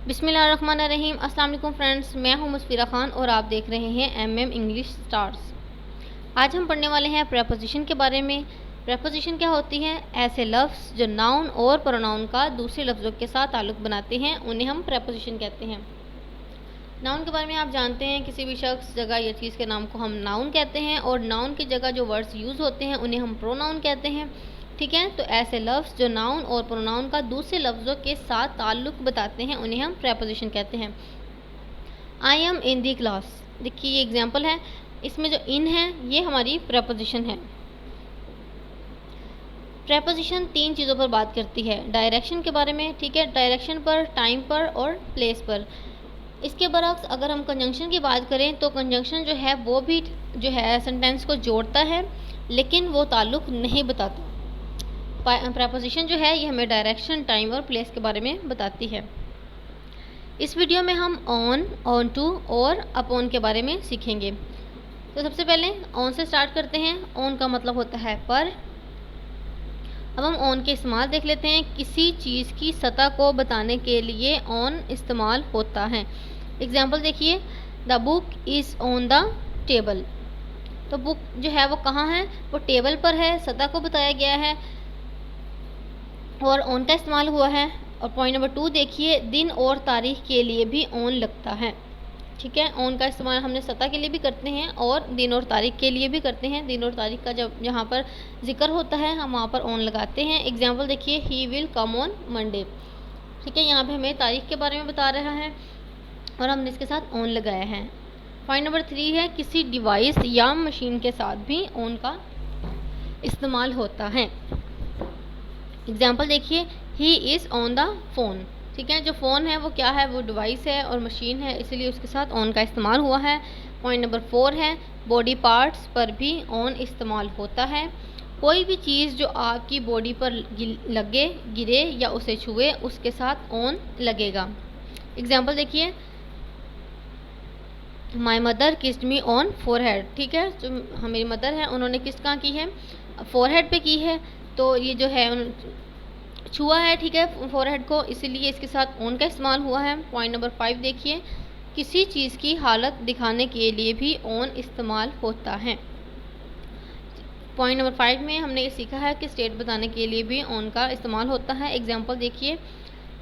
बिस्मिल्लाहिर्रहमानिर्रहीम। अस्सलाम वालेकुम फ्रेंड्स, मैं हूं मुस्फिरा खान और आप देख रहे हैं एमएम इंग्लिश स्टार्स। आज हम पढ़ने वाले हैं प्रेपोजिशन के बारे में। प्रेपोजिशन क्या होती है? ऐसे लफ्ज़ जो नाउन और प्रोनाउन का दूसरे लफ्ज़ों के साथ ताल्लुक़ बनाते हैं उन्हें हम प्रेपोजिशन कहते हैं। नाउन के बारे में आप जानते हैं, किसी भी शख्स, जगह या चीज़ के नाम को हम नाउन कहते हैं और नाउन की जगह जो वर्ड्स यूज़ होते हैं उन्हें हम प्रोनाउन कहते हैं। ठीक है, तो ऐसे लफ्ज़ जो नाउन और प्रोनाउन का दूसरे लफ्ज़ों के साथ ताल्लुक़ बताते हैं उन्हें हम प्रेपोजिशन कहते हैं। I am in the class, देखिए ये एग्जाम्पल है, इसमें जो इन है ये हमारी प्रेपोजिशन है। प्रेपोजिशन 3 चीज़ों पर बात करती है, डायरेक्शन के बारे में, ठीक है, डायरेक्शन पर, टाइम पर और प्लेस पर। इसके बरक्स अगर हम कंजंक्शन की बात करें तो कंजंक्शन जो है वो भी जो है सेंटेंस को जोड़ता है लेकिन वो ताल्लुक़ नहीं बताता। प्रेपोजिशन जो है ये हमें डायरेक्शन, टाइम और प्लेस के बारे में बताती है। इस वीडियो में हम ऑन, ऑन टू और अपॉन के बारे में सीखेंगे। तो सबसे पहले ऑन से स्टार्ट करते हैं। ऑन का मतलब होता है पर। अब हम ऑन के इस्तेमाल देख लेते हैं। किसी चीज़ की सतह को बताने के लिए ऑन इस्तेमाल होता है। एग्जाम्पल देखिए, the book is on the table. तो बुक जो है वो कहाँ है? वो टेबल पर है, सतह को बताया गया है और ऑन का इस्तेमाल हुआ है। और पॉइंट नंबर 2 देखिए, दिन और तारीख के लिए भी ऑन लगता है। ठीक है, ऑन का इस्तेमाल हमने सतह के लिए भी करते हैं और दिन और तारीख के लिए भी करते हैं। दिन और तारीख का जब यहाँ पर जिक्र होता है हम वहाँ पर ऑन लगाते हैं। एग्जाम्पल देखिए, he will come on Monday. ठीक है, यहाँ पे हमें तारीख के बारे में बता रहा है और हमने इसके साथ ऑन लगाया है। पॉइंट नंबर 3 है, किसी डिवाइस या मशीन के साथ भी ऑन का इस्तेमाल होता है। एग्जाम्पल देखिए, he is on the phone. ठीक है, जो फ़ोन है वो क्या है? वो डिवाइस है और मशीन है, इसलिए उसके साथ ऑन का इस्तेमाल हुआ है। पॉइंट नंबर 4 है, बॉडी पार्ट्स पर भी ऑन इस्तेमाल होता है। कोई भी चीज़ जो आपकी बॉडी पर लगे, गिरे या उसे छुए उसके साथ ऑन लगेगा। एग्जाम्पल देखिए, my mother kissed me on forehead. ठीक है, जो मेरी मदर है उन्होंने किस कहाँ की है? फोरहेड पे की है, तो ये जो है छुआ है, ठीक है, फोरहेड को, इसीलिए इसके साथ ऑन का इस्तेमाल हुआ है। पॉइंट नंबर 5 देखिए, किसी चीज़ की हालत दिखाने के लिए भी ऑन इस्तेमाल होता है। पॉइंट नंबर 5 में हमने ये सीखा है कि स्टेट बताने के लिए भी ऑन का इस्तेमाल होता है। एग्जाम्पल देखिए,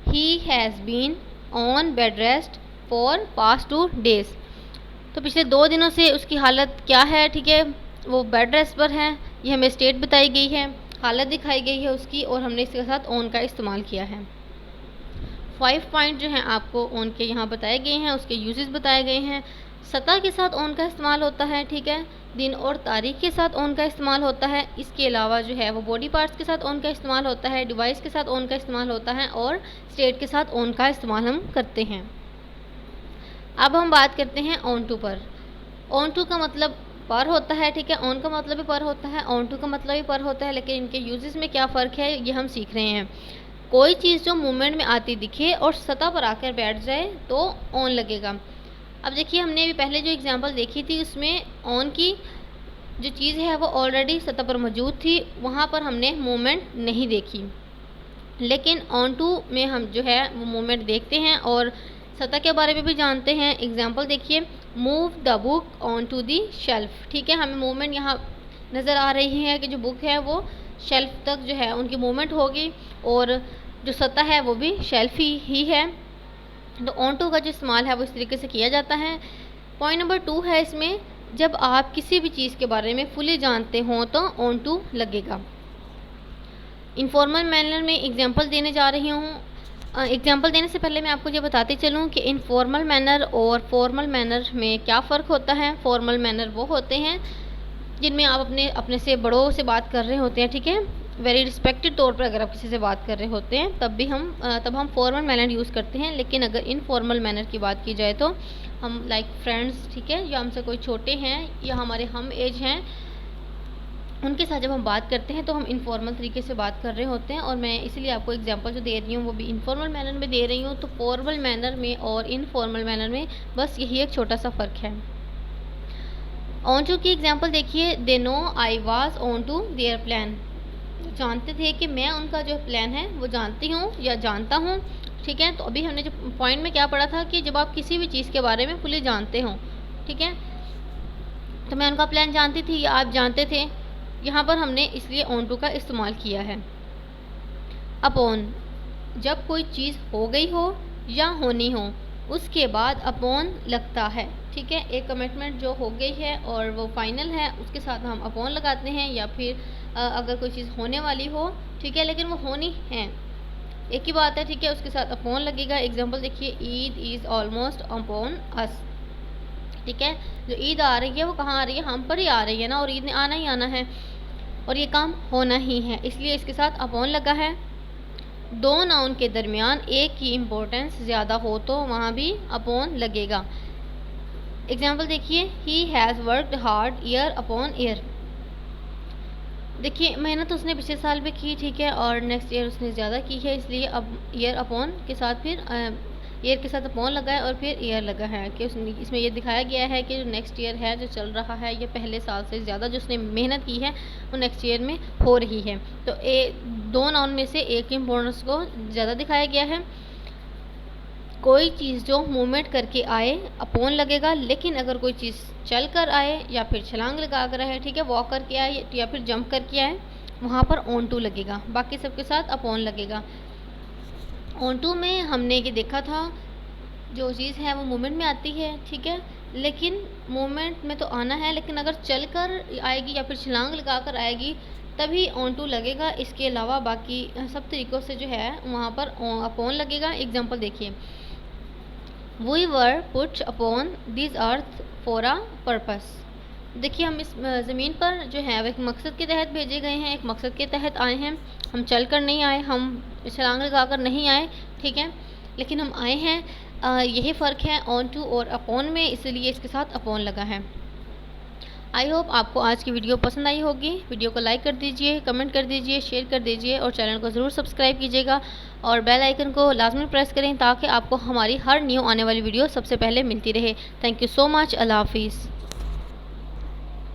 he has been on bed rest for past 2 days. तो पिछले 2 दिनों से उसकी हालत क्या है? ठीक है, वो बेड रेस्ट पर है, ये हमें स्टेट बताई गई है, हालत दिखाई गई है उसकी और हमने इसके साथ ऑन का इस्तेमाल किया है। 5 पॉइंट जो हैं आपको ऑन के यहाँ बताए गए हैं, उसके यूजेस बताए गए हैं। सतह के साथ ऑन का इस्तेमाल होता है, ठीक है, दिन और तारीख के साथ ऑन का इस्तेमाल होता है। इसके अलावा जो है वो बॉडी पार्ट्स के साथ ऑन का इस्तेमाल होता है, डिवाइस के साथ ऑन का इस्तेमाल होता है और स्टेट के साथ ऑन का इस्तेमाल हम करते हैं। अब हम बात करते हैं ऑन टू पर। ऑन टू का मतलब पर होता है, ठीक है, ऑन का मतलब भी पर होता है, ऑन टू का मतलब भी पर होता है, लेकिन इनके यूजेस में क्या फ़र्क है ये हम सीख रहे हैं। कोई चीज़ जो मूवमेंट में आती दिखे और सतह पर आकर बैठ जाए तो ऑन लगेगा। अब देखिए, हमने अभी पहले जो एग्जांपल देखी थी उसमें ऑन की जो चीज़ है वो ऑलरेडी सतह पर मौजूद थी, वहाँ पर हमने मूवमेंट नहीं देखी, लेकिन ऑन टू में हम जो है वो मूवमेंट देखते हैं और सतह के बारे में भी जानते हैं। एग्जाम्पल देखिए, move the book onto the shelf. ठीक है, हमें मूवमेंट यहाँ नज़र आ रही है कि जो बुक है वो शेल्फ तक जो है उनकी मूवमेंट होगी और जो सतह है वो भी शेल्फ ही है। तो ऑन टू का जो इस्तेमाल है वो इस तरीके से किया जाता है। पॉइंट नंबर 2 है इसमें, जब आप किसी भी चीज़ के बारे में फुली जानते हों तो ऑन टू लगेगा। इनफॉर्मल मैनर में एग्जाम्पल देने जा रही हूँ। एग्जाम्पल देने से पहले मैं आपको ये बताती चलूँ कि इनफॉर्मल मैनर और फॉर्मल मैनर में क्या फ़र्क होता है। फॉर्मल मैनर वो होते हैं जिनमें आप अपने से बड़ों से बात कर रहे होते हैं, ठीक है, वेरी रिस्पेक्टेड तौर पर अगर आप किसी से बात कर रहे होते हैं तब हम फॉर्मल मैनर यूज़ करते हैं। लेकिन अगर इनफॉर्मल मैनर की बात की जाए तो हम लाइक फ्रेंड्स, ठीक है, या हमसे कोई छोटे हैं या हमारे हम एज हैं, उनके साथ जब हम बात करते हैं तो हम इनफॉर्मल तरीके से बात कर रहे होते हैं। और मैं इसलिए आपको एग्जांपल जो दे रही हूँ वो भी इनफॉर्मल मैनर में दे रही हूँ। तो फॉर्मल मैनर में और इनफॉर्मल मैनर में बस यही एक छोटा सा फ़र्क है। ऑन टू की एग्जांपल देखिए, they know I was onto their plan. जानते थे कि मैं उनका जो प्लान है वो जानती हूँ या जानता हूँ, ठीक है। तो अभी हमने जो पॉइंट में क्या पढ़ा था कि जब आप किसी भी चीज़ के बारे में फुली जानते हो, ठीक है, तो मैं उनका प्लान जानती थी या आप जानते थे, यहाँ पर हमने इसलिए ऑन टू का इस्तेमाल किया है। अपॉन, जब कोई चीज़ हो गई हो या होनी हो उसके बाद अपॉन लगता है, ठीक है। एक कमिटमेंट जो हो गई है और वो फाइनल है उसके साथ हम अपॉन लगाते हैं, या फिर अगर कोई चीज़ होने वाली हो, ठीक है, लेकिन वो होनी है, एक ही बात है, ठीक है, उसके साथ अपॉन लगेगा। एग्जांपल देखिए, Eid is almost upon us, ठीक है। जो ईद आ रही है वो कहाँ आ रही है, हम पर ही आ रही है ना, और ईद ने आना ही आना है और ये काम होना ही है, इसलिए इसके साथ अपॉन लगा है। दो नाउन के दरमियान एक की इम्पोर्टेंस ज़्यादा हो तो वहाँ भी अपॉन लगेगा। एग्जाम्पल देखिए, he has worked hard year upon year. देखिए मेहनत उसने पिछले साल भी की, ठीक है, और नेक्स्ट ईयर उसने ज़्यादा की है, इसलिए अब ईयर अपॉन के साथ फिर ईयर के साथ अपॉन लगा है और फिर ईयर लगा है कि इसमें ये दिखाया गया है कि जो नेक्स्ट ईयर है जो चल रहा है ये पहले साल से ज़्यादा जो उसने मेहनत की है वो नेक्स्ट ईयर में हो रही है। तो दो नाउन में से एक की इम्पोर्टेंस को ज़्यादा दिखाया गया है। कोई चीज़ जो मूवमेंट करके आए अपॉन लगेगा, लेकिन अगर कोई चीज़ चल कर आए या फिर छलांग लगा कर आए, ठीक है, वॉक करके आए या फिर जंप करके आए, वहाँ पर ऑन टू लगेगा, बाकी सबके साथ अपॉन लगेगा। ऑन टू में हमने ये देखा था जो चीज़ है वो मूवमेंट में आती है, ठीक है, लेकिन मूवमेंट में तो आना है, लेकिन अगर चल कर आएगी या फिर छलांग लगा कर आएगी तभी ऑन टू लगेगा। इसके अलावा बाकी सब तरीक़ों से जो है वहाँ पर अपॉन लगेगा। एग्जाम्पल देखिए, we were put upon this earth for a purpose. देखिए हम इस ज़मीन पर जो है वो एक मकसद के तहत भेजे गए हैं, एक मकसद के तहत आए हैं, हम चल कर नहीं आए, हम छलांग लगा कर नहीं आए, ठीक है, लेकिन हम आए हैं। यही फ़र्क है ऑन टू और अपॉन में, इसलिए इसके साथ अपॉन लगा है। आई होप आपको आज की वीडियो पसंद आई होगी। वीडियो को लाइक कर दीजिए, कमेंट कर दीजिए, शेयर कर दीजिए और चैनल को ज़रूर सब्सक्राइब कीजिएगा और बेल आइकन को लाजमी प्रेस करें ताकि आपको हमारी हर न्यू आने वाली वीडियो सबसे पहले मिलती रहे। Thank you so much. अल्लाह हाफिज़।